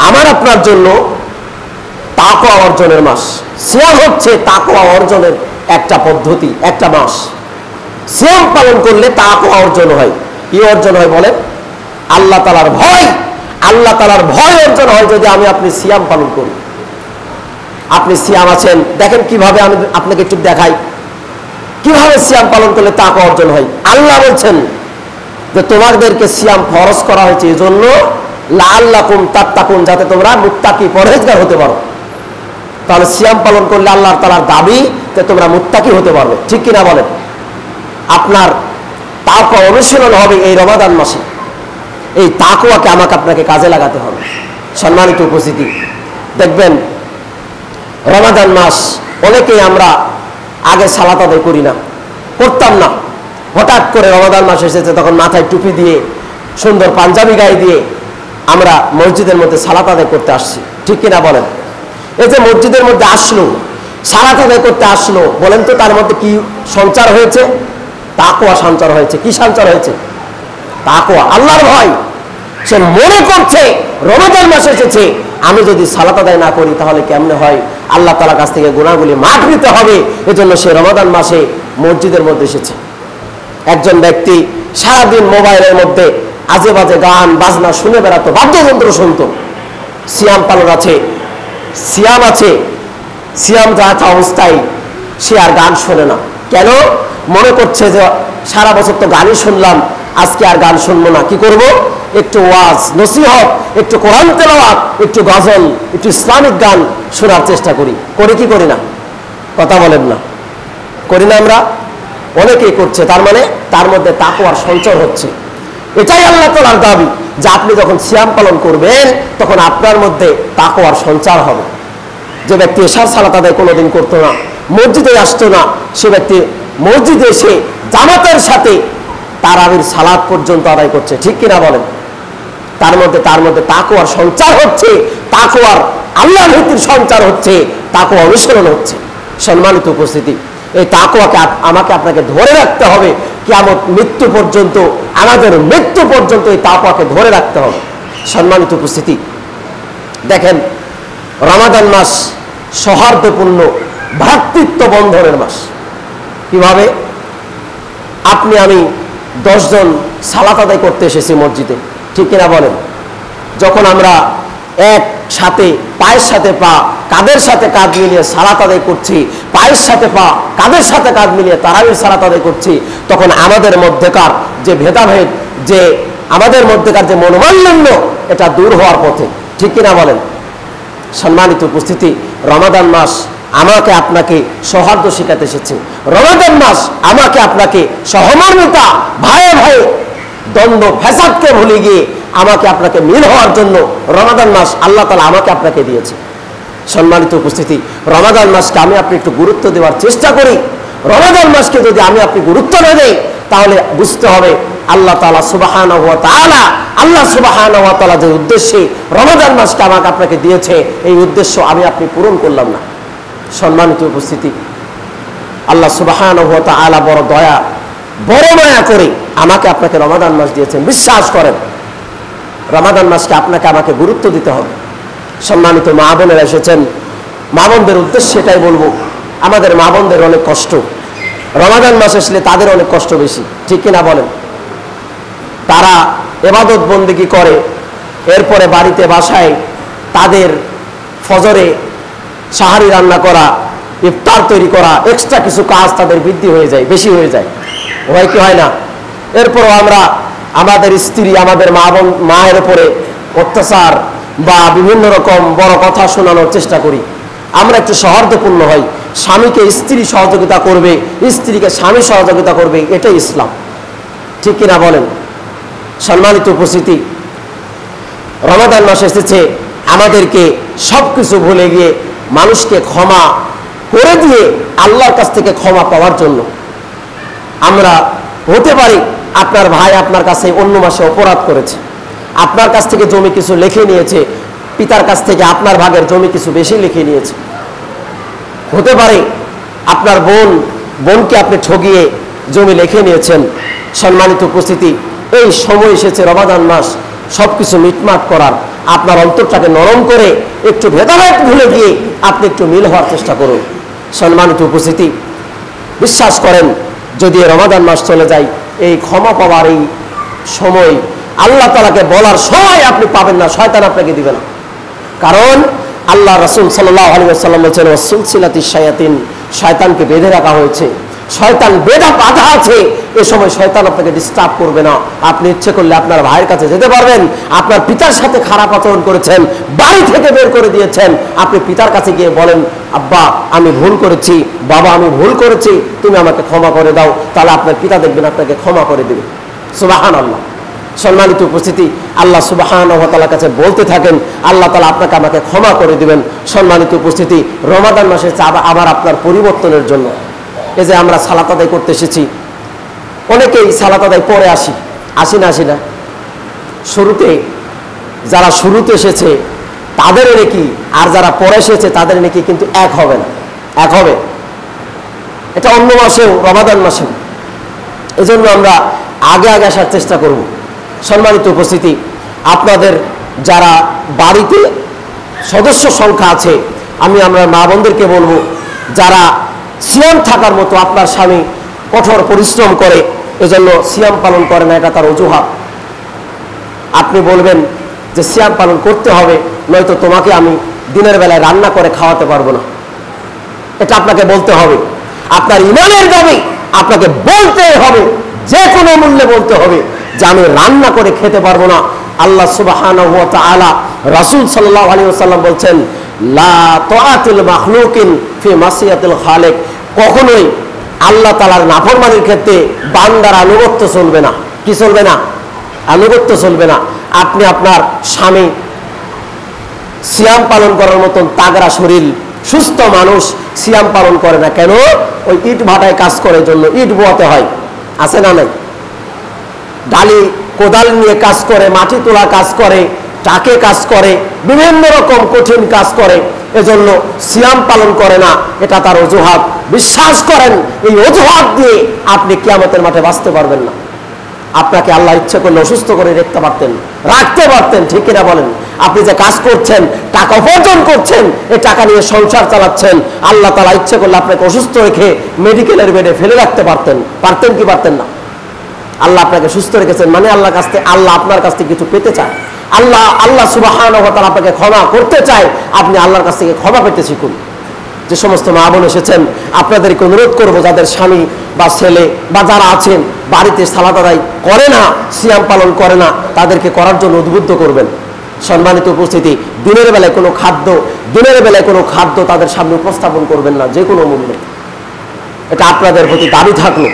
আমার আপনার জন্য তাকওয়া অর্জনের মাস। সিয়াম হচ্ছে তাকওয়া অর্জনের একটা পদ্ধতি, একটা মাস। সিয়াম পালন করলে তাকওয়া অর্জন হয়। কি অর্জন হয় বলেন? আল্লাহ তাআলার ভয়। আল্লাহ তাআলার ভয় অর্জন হয় যদি আমি আপনি সিয়াম পালন করি। আপনি সিয়াম আছেন, দেখেন কিভাবে, আমি আপনাকে একটু দেখাই কিভাবে সিয়াম পালন করলে তাকওয়া অর্জন হয়। আল্লাহ বলছেন যে তোমাদেরকে সিয়াম ফরজ করা হয়েছে এজন্য লাআল্লাকুম তাত্তাকুন, যাতে তোমরা মুত্তাকি পরহেজগার হতে পারো। তাহলে সিয়াম পালন করলে আল্লাহ তাআলার দাবি যে তোমরা মুত্তাকি হতে পারবে, ঠিক কিনা বলেন? আপনার তাকওয়া অনুশীলন হবে এই রমাদান মাসে। এই তাকওয়াকে আমাকে আপনাকে কাজে লাগাতে হবে। সম্মানিত উপস্থিতি, দেখবেন রমাদান মাস অনেকেই আমরা আগে সালাত আদায় করি না, করতাম না। হঠাৎ করে রমাদান মাস এসেছে, তখন মাথায় টুপি দিয়ে সুন্দর পাঞ্জাবি গায়ে দিয়ে আমরা মসজিদের মধ্যে সালাত আদায় করতে আসছি, ঠিক কিনা বলেন? এই যে মসজিদের মধ্যে আসলো, সালাত আদায় করতে আসলো, বলেন তো তার মধ্যে কি সঞ্চার হয়েছে? তাকওয়া সঞ্চার হয়েছে। কি সঞ্চার হয়েছে? তাকওয়া, আল্লাহর ভয়। সে মনে করছে রমাদান মাস এসেছে, আমি যদি সালাত আদায় না করি তাহলে কেমনে হয়, আল্লাহ তাআলার কাছ থেকে গুনাহগুলি মাফ নিতে হবে, এজন্য সে রমাদান মাসে মসজিদের মধ্যে এসেছে। একজন ব্যক্তি সারাদিন মোবাইলের মধ্যে আজে বাজে গান বাজনা শুনে বেড়াতো, বাদ্যযন্ত্র শুনতো। সিয়াম পালন আছে, সিয়াম আছে, সিয়াম থাকা অবস্থায় সে আর গান শোনে না। কেন? মনে করছে যে সারা বছর তো গানই শুনলাম, আজকে আর গান শুনবো না। কি করব? একটু ওয়াজ নসিহত, একটু কোরআন তেলাওয়াত, একটু গজল, একটু ইসলামিক গান শোনার চেষ্টা করি। করি কি করি না? কথা বলেন না, করি না? আমরা অনেকেই করছে। তার মানে তার মধ্যে তাকওয়ার সঞ্চার হচ্ছে। এটাই আল্লাহ তাআলার দাবি যে আপনি যখন সিয়াম পালন করবেন তখন আপনার মধ্যে তাকওয়ার সঞ্চার হবে। যে ব্যক্তি এশার সালাত আদায় কোনোদিন করতো না, মসজিদে আসতো না, সে ব্যক্তি মসজিদে এসে জামাতের সাথে তারাবির সালাত পর্যন্ত আদায় করছে, ঠিক কিনা বলেন? তার মধ্যে তাকওয়ার সঞ্চার হচ্ছে, তাকওয়ার আল্লাহর ভীতির সঞ্চার হচ্ছে, তাকওয়া অনুসরণ হচ্ছে। সম্মানিত উপস্থিতি, এই তাকওয়াকে আমাকে আপনাকে ধরে রাখতে হবে কিয়ামত মৃত্যু পর্যন্ত। আমাদের মৃত্যু পর্যন্ত এই তাকওয়াকে ধরে রাখতে হবে। সম্মানিত উপস্থিতি, দেখেন রমাদান মাস সৌহার্দ্যপূর্ণ ভ্রাতৃত্ব বন্ধনের মাস। কিভাবে? আপনি আমি 10 জন সালাত আদায় করতে এসেছি মসজিদে, ঠিক কিনা বলেন? যখন আমরা একসাথে পায়ের সাথে পা, কাঁধের সাথে কাঁধ মিলিয়ে সালাত আদায় করছি, পায়ের সাথে পা, কাঁধের সাথে কাঁধ মিলিয়ে তারাবির সালাত আদায় করছি, তখন আমাদের মধ্যেকার যে ভেদাভেদ, যে আমাদের মধ্যেকার যে মনোমালিন্য, এটা দূর হওয়ার পথে, ঠিক কিনা বলেন? সম্মানিত উপস্থিতি, রমাদান মাস আমাকে আপনাকে সৌহার্দ্য শেখাতে এসেছে। রমাদান মাস আমাকে আপনাকে সহমর্মিতা, ভাইয়ে ভাইয়ে দ্বন্দ্ব ফ্যাসাদকে ভুলে গিয়ে আমাকে আপনাকে মিল হওয়ার জন্য রমাদান মাস আল্লাহ তাআলা আমাকে আপনাকে দিয়েছে। সম্মানিত উপস্থিতি, রমাদান মাসকে আমি আপনি একটু গুরুত্ব দেওয়ার চেষ্টা করি। রমাদান মাসকে যদি আমি আপনি গুরুত্ব না দেই তাহলে বুঝতে হবে আল্লাহ তাআলা সুবহানাহু ওয়া তাআলা, আল্লাহ সুবহানাহু ওয়া তাআলা যে উদ্দেশ্যে রমাদান মাসকে আমাকে আপনাকে দিয়েছে, এই উদ্দেশ্য আমি আপনি পূরণ করলাম না। সম্মানিত উপস্থিতি, আল্লাহ সুবহানাহু ওয়া তাআলা বড় দয়া, বড় মায়া করে আমাকে আপনাকে রমাদান মাস দিয়েছেন। বিশ্বাস করেন, রমাদান মাসকে আপনাকে আমাকে গুরুত্ব দিতে হবে। সম্মানিত মা বোনেরা এসেছেন, মা বোনদের উদ্দেশ্যে এটাই বলবো, আমাদের মা বোনদের অনেক কষ্ট। রমাদান মাস আসলে তাদের অনেক কষ্ট বেশি, ঠিক কিনা বলেন? তারা ইবাদত বন্দেগী করে, এরপরে বাড়িতে বাসায় তাদের ফজরে সাহারি রান্না করা, ইফতার তৈরি করা, এক্সট্রা কিছু কাজ তাদের বৃদ্ধি হয়ে যায়, বেশি হয়ে যায়, হয় কি হয় না? এরপরও আমরা আমাদের স্ত্রী, আমাদের মায়ের উপরে অত্যাচার বা বিভিন্ন রকম বড় কথা শোনানোর চেষ্টা করি। আমরা একটু সৌহার্দ্যপূর্ণ হই, স্বামীকে স্ত্রী সহযোগিতা করবে, স্ত্রীকে স্বামী সহযোগিতা করবে, এটাই ইসলাম, ঠিক কিনা বলেন? সম্মানিত উপস্থিতি, রমাদান মাস এসেছে আমাদেরকে সবকিছু ভুলে গিয়ে মানুষকে ক্ষমা করে দিয়ে আল্লাহর কাছ থেকে ক্ষমা পাওয়ার জন্য। আমরা হতে পারি আপনার ভাই আপনার কাছে অন্য মাসে অপরাধ করেছে, আপনার কাছ থেকে জমি কিছু লিখে নিয়েছে, পিতার কাছ থেকে আপনার ভাগের জমি কিছু বেশি লিখে নিয়েছে। হতে পারে আপনার বোনকে আপনি ঠগিয়ে জমি লিখে নিয়েছেন। সম্মানিত উপস্থিতি, এই সময় এসেছে রমাদান মাস সবকিছু মিটমাট করার, আপনার অন্তরটাকে নরম করে একটু ভেদাভেদ ভুলে গিয়ে আপনি একটু মিল হওয়ার চেষ্টা করুন। সম্মানিত উপস্থিতি, বিশ্বাস করেন যদি রমাদান মাস চলে যায়, এই ক্ষমা পাওয়ার এই সময় আল্লাহ তাআলাকে বলার সময় আপনি পাবেন না, শয়তান আপনাকে দিবে না। কারণ আল্লাহ রাসূল সাল্লাল্লাহু আলাইহি ওয়াসাল্লাম বলেছেন ওয়াসুলসিলাতিশ শায়াতিন, শয়তানকে বেঁধে রাখা হয়েছে, শয়তান বাধা আছে। এ সময় শয়তান আপনাকে ডিস্টার্ব করবে না। আপনি ইচ্ছে করলে আপনার ভাইয়ের কাছে যেতে পারবেন। আপনার পিতার সাথে খারাপ আচরণ করেছেন, বাড়ি থেকে বের করে দিয়েছেন, আপনি পিতার কাছে গিয়ে বলেন আব্বা আমি ভুল করেছি, বাবা আমি ভুল করেছি, তুমি আমাকে ক্ষমা করে দাও। তাহলে আপনার পিতা দেখবেন আপনাকে ক্ষমা করে দেবে। সুবহানাল্লাহ। সম্মানিত উপস্থিতি, আল্লাহ সুবহানাহু ওয়া তাআলার কাছে বলতে থাকেন, আল্লাহ তাআলা আপনাকে আমাকে ক্ষমা করে দিবেন। সম্মানিত উপস্থিতি, রমাদান মাসে আবার আপনার পরিবর্তনের জন্য এই যে আমরা সালাত আদায় করতে এসেছি, অনেকেই সালাত আদায় পরে আসি না শুরুতে, যারা শুরুতে এসেছে তাদের নেকি আর যারা পরে এসেছে তাদের নেকি কিন্তু এক হবে না, এক হবে। এটা অন্য মাসেও, রমাদান মাসেও। এজন্য আমরা আগে আসার চেষ্টা করব। সম্মানিত উপস্থিতি, আপনাদের যারা বাড়িতে সদস্য সংখ্যা আছে, আমরা মা বোনদেরকে বলবো, যারা সিয়াম থাকার মতো আপনার স্বামী কঠোর পরিশ্রম করে এজন্য সিয়াম পালন করে না, এটা তার অজুহাত। আপনি বলবেন যে সিয়াম পালন করতে হবে, নয়তো তোমাকে আমি দিনের বেলায় রান্না করে খাওয়াতে পারবো না। এটা আপনাকে বলতে হবে। আপনার ঈমানের দাবি আপনাকে বলতে হবে, যে কোনো মূল্যে বলতে হবে যে আমি রান্না করে খেতে পারবো না। আল্লাহ সুবহানাহু ওয়া তাআলা, রাসূল সাল্লাল্লাহু আলাইহি ওয়াসাল্লাম বলছেন লা তাআতুল মাখলুকিন ফি মাসিয়াতিল খালিক, কখনোই আল্লাহ তাআলার নাফরমানির ক্ষেত্রে বান্দার আনুগত্য চলবে না। কি চলবে না? আনুগত্য চলবে না। আপনি আপনার স্বামী সিয়াম পালন করার মতন তাগড়া শরীর, সুস্থ মানুষ সিয়াম পালন করে না কেন? ওই ইট ভাটায় কাজ করার জন্য, ইট বোয়াতে হয়, আছে না নাই? ডালি কোদাল নিয়ে কাজ করে, মাটি তোলা কাজ করে, টাকে কাজ করে, বিভিন্ন রকম কঠিন কাজ করে, এজন্য সিয়াম পালন করে না। এটা তার অজুহাত। বিশ্বাস করেন এই অজুহাত দিয়ে আপনি কিয়ামতের মাঠে বাঁচতে পারবেন না। আপনাকে আল্লাহ ইচ্ছে করলে অসুস্থ করে রাখতে পারতেন, ঠিক কিনা বলেন? আপনি যে কাজ করছেন, টাকা উপার্জন করছেন, এই টাকা নিয়ে সংসার চালাচ্ছেন, আল্লাহ তাআলা ইচ্ছে করলে আপনাকে অসুস্থ রেখে মেডিকেলের বেডে ফেলে রাখতে পারতেন কি পারতেন না? আল্লাহ আপনাকে সুস্থ রেখেছেন মানে আল্লাহ আপনার কাছ থেকে কিছু পেতে চায়। আল্লাহ সুবহানাহু ওয়া তাআলা আপনাকে ক্ষমা করতে চায়। আপনি আল্লাহর কাছ থেকে ক্ষমা পেতে শিখুন। যে সমস্ত মা বোন এসেছেন, আপনাদেরকে অনুরোধ করবো, যাদের স্বামী বা ছেলে বা যারা আছেন বাড়িতে সালাত আদায় করে না, সিয়াম পালন করে না, তাদেরকে করার জন্য উদ্বুদ্ধ করবেন। সম্মানিত উপস্থিতি, দিনের বেলায় কোনো খাদ্য তাদের সামনে উপস্থাপন করবেন না যে কোনো মূল্যে। এটা আপনাদের প্রতি দাবি থাকলো।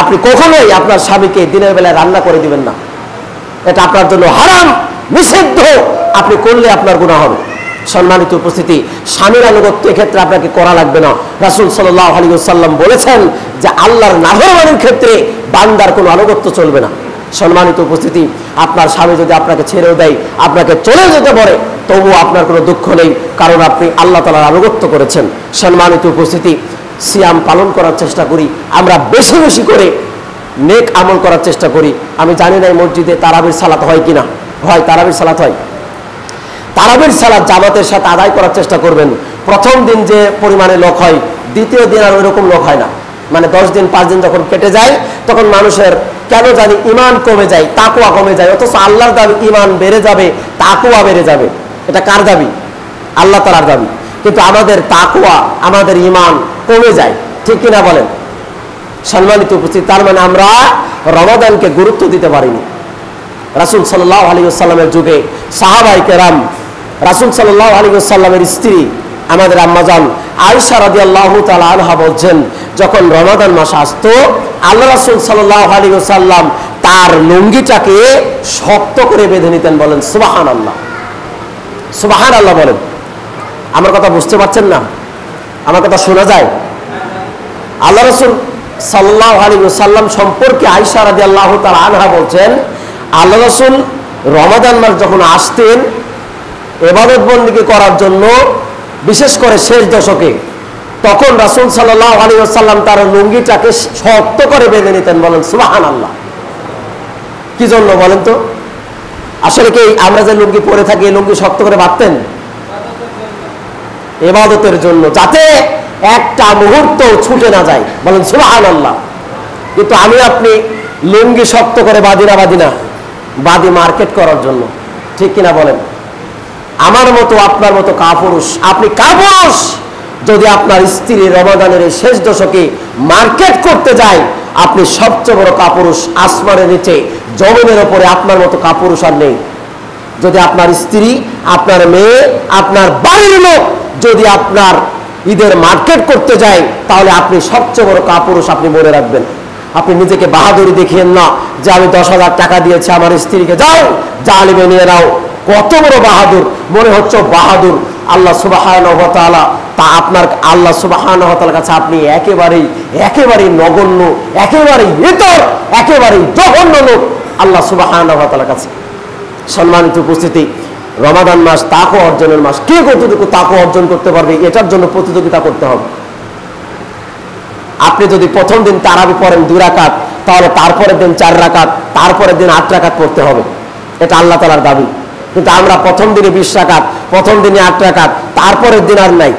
আপনি কখনোই আপনার স্বামীকে দিনের বেলায় রান্না করে দিবেন না। এটা আপনার জন্য হারাম, নিষিদ্ধ। আপনি করলে আপনার গুনাহ হবে। সম্মানিত উপস্থিতি, স্বামীর আনুগত্য এক্ষেত্রে আপনাকে করা লাগবে না। রাসূল সাল্লাল্লাহু আলাইহি ওয়াসাল্লাম বলেছেন যে আল্লাহর নাফরমানির ক্ষেত্রে বান্দার কোনো আনুগত্য চলবে না। সম্মানিত উপস্থিতি, আপনার স্বামী যদি আপনাকে ছেড়েও দেয়, আপনাকে চলে যেতে পারে, তবুও আপনার কোনো দুঃখ নেই, কারণ আপনি আল্লাহ তাআলার আনুগত্য করেছেন। সম্মানিত উপস্থিতি, সিয়াম পালন করার চেষ্টা করি, আমরা বেশি বেশি করে নেক আমল করার চেষ্টা করি। আমি জানি না এই মসজিদে তারাবির সালাত হয় কিনা। হয়, তারাবির সালাত হয়। তারাবির সালাত জামাতের সাথে আদায় করার চেষ্টা করবেন। প্রথম দিন যে পরিমাণে লোক হয়, দ্বিতীয় দিন আর ওইরকম লোক হয় না। মানে 10 দিন 5 দিন যখন কেটে যায়, তখন মানুষের কেন জানি ঈমান কমে যায়, তাকওয়া কমে যায়। অথচ আল্লাহর দাবি ঈমান বেড়ে যাবে, তাকওয়া বেড়ে যাবে। এটা কার দাবি? আল্লাহ তাআলার দাবি। কিন্তু আমাদের তাকওয়া, আমাদের ঈমান কমে যায়, ঠিক কিনা বলেন? সম্মানিত উপস্থিতি, তার মানে আমরা রমাদানকে গুরুত্ব দিতে পারিনি। রাসূল সাল্লাল্লাহু আলাইহি ওয়াসাল্লামের যুগে সাহাবায়ে কেরাম, রাসূল সাল্লাল্লাহু আলাইহি ওয়াসাল্লামের স্ত্রী আমাদের আম্মাজান আয়েশা রাদিয়াল্লাহু তাআলা আনহা বলছেন, যখন রমাদান মাস আসতো, আল্লাহ রাসূল সাল্লাল্লাহু আলাইহি ওয়াসাল্লাম তার লুঙ্গিটাকে শক্ত করে বেঁধে নিতেন। বলেন সুবহানাল্লাহ, সুবহানাল্লাহ বলেন। আমার কথা বুঝতে পারছেন না? আমার কথা শোনা যায়? আল্লাহ রাসূল সাল্লাল্লাহু আলাইহি ওয়াসাল্লাম সম্পর্কে আয়েশা রাদিয়াল্লাহু তাআলা আনহা বলছেন, আল্লাহ রাসূল রমাদান মাস যখন আসতেন ইবাদত বন্দেগী করার জন্য, বিশেষ করে শেষ দশকে, তখন রাসূল সাল্লাল্লাহু আলাইহি ওয়াসাল্লাম তার লুঙ্গিটাকে শক্ত করে বেঁধে নিতেন। বলেন সুবহানাল্লাহ। কি জন্য বলেন তো? আসলে কি আমরা যে লুঙ্গি পরে থাকি এই লুঙ্গি শক্ত করে বাঁধতেন? ইবাদতের জন্য, যাতে একটা মুহূর্ত ছুটে না যায়। বলেন সুবহানাল্লাহ। কিন্তু আমি আপনি লুঙ্গি শক্ত করে বাঁধি না, বাঁধি মার্কেট করার জন্য, ঠিক কিনা বলেন? আমার মতো আপনার মতো কাপুরুষ, আপনি কাপুরুষ যদি আপনার স্ত্রী রমাদানের এই শেষ দশকে মার্কেট করতে যায়, আপনি সবচেয়ে বড় কাপুরুষ। আসমানের নিচে জমিনের ওপরে আপনার মতো কাপুরুষ আর নেই। যদি আপনার স্ত্রী, আপনার মেয়ে, আপনার বাড়ির লোক যদি আপনার ঈদের মার্কেট করতে যায়, তাহলে আপনি সবচেয়ে বড় কাপুরুষ। আপনি মনে রাখবেন, আপনি নিজেকে বাহাদুরি দেখিয়েন না যে আমি 10,000 টাকা দিয়েছি আমার স্ত্রীকে, যাও জালিমে নিয়ে নাও। কত বড় বাহাদুর, মনে হচ্ছে বাহাদুর। আল্লাহ সুবহানাহু ওয়া তাআলা তা আপনার আল্লাহ সুবহানাহু ওয়া তাআলার কাছে আপনি একেবারেই নগণ্য, একেবারেই ইতর, একেবারেই জঘন্য লোক আল্লাহ সুবহানাহু ওয়া তাআলার কাছে। সম্মানিত উপস্থিতি, রমাদান মাস তাকওয়া অর্জনের মাস। কে কতটুকু তাকওয়া অর্জন করতে পারবে এটার জন্য প্রতিযোগিতা করতে হবে। আপনি যদি প্রথম দিন তারাবি পড়েন 2 রাকাত, তাহলে তারপরের দিন 4 রাকাত, তারপরের দিন 8 রাকাত পড়তে হবে। এটা আল্লাহ তাআলার দাবি। কিন্তু আমরা প্রথম দিনে 20 রাকাত, প্রথম দিনে 8 রাকাত, তারপরের দিন আর নাই।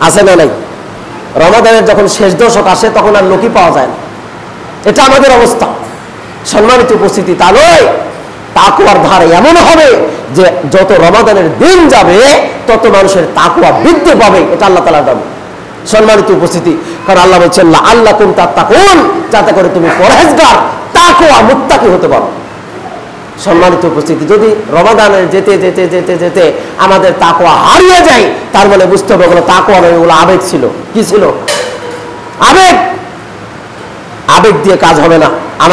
আছে না নাই? রমাদানের যখন শেষ দশক আসে তখন আর লোকই পাওয়া যায় না। এটা আমাদের অবস্থা। সম্মানিত উপস্থিতি, তা নয়, তাকওয়ার ধারে এমন হবে যে যত রমাদানের দিন যাবে তত মানুষের তাকওয়া বৃদ্ধি পাবে। এটা আল্লাহ তাআলার দাবি। সম্মানিত উপস্থিতি, কারণ আল্লাহ বলছেন লাআল্লাকুম তাত্তাকুন, যাতে করে তুমি পরহেজগার, তাকওয়া, মুত্তাকি হতে পারো। সম্মানিত উপস্থিতি, যদি রমাদানের যেতে যেতে যেতে যেতে আমাদের তাকওয়া হারিয়ে যায়, তার মানে বুঝতে হবে ওগুলো তাকওয়া নয়, ওগুলো আবেগ ছিল। কি ছিল? আবেগ। আবেগ দিয়ে কাজ হবে না।